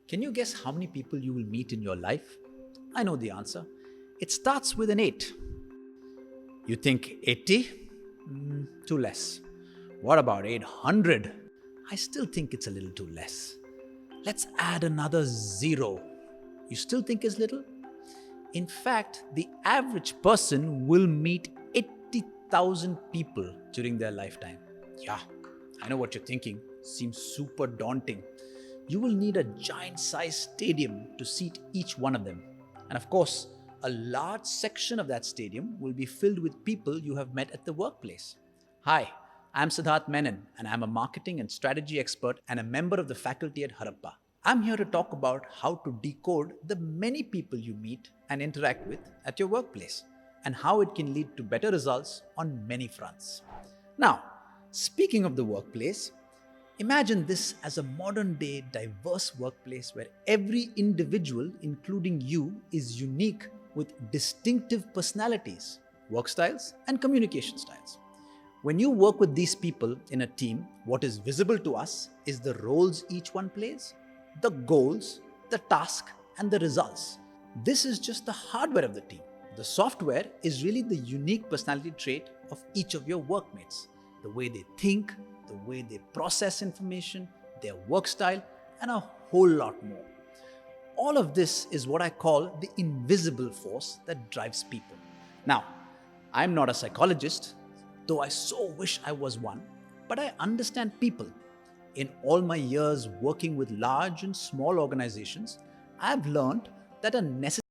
Can you guess how many people you will meet in your life? I know the answer. It starts with an 8. You think 80? Too less. What about 800? I still think it's a little too less. Let's add another 0. You still think it's little? In fact, the average person will meet 80,000 people during their lifetime. Yeah, I know what you're thinking. Seems super daunting. You will need a giant-sized stadium to seat each one of them. And of course, a large section of that stadium will be filled with people you have met at the workplace. Hi, I'm Siddharth Menon, and I'm a marketing and strategy expert and a member of the faculty at Harappa. I'm here to talk about how to decode the many people you meet and interact with at your workplace, and how it can lead to better results on many fronts. Now, speaking of the workplace, imagine this as a modern-day diverse workplace where every individual, including you, is unique with distinctive personalities, work styles, and communication styles. When you work with these people in a team, what is visible to us is the roles each one plays, the goals, the task, and the results. This is just the hardware of the team. The software is really the unique personality trait of each of your workmates, the way they think, the way they process information, their work style, and a whole lot more. All of this is what I call the invisible force that drives people. Now, I'm not a psychologist, though I so wish I was one, but I understand people. In all my years working with large and small organizations, I've learned that a necessary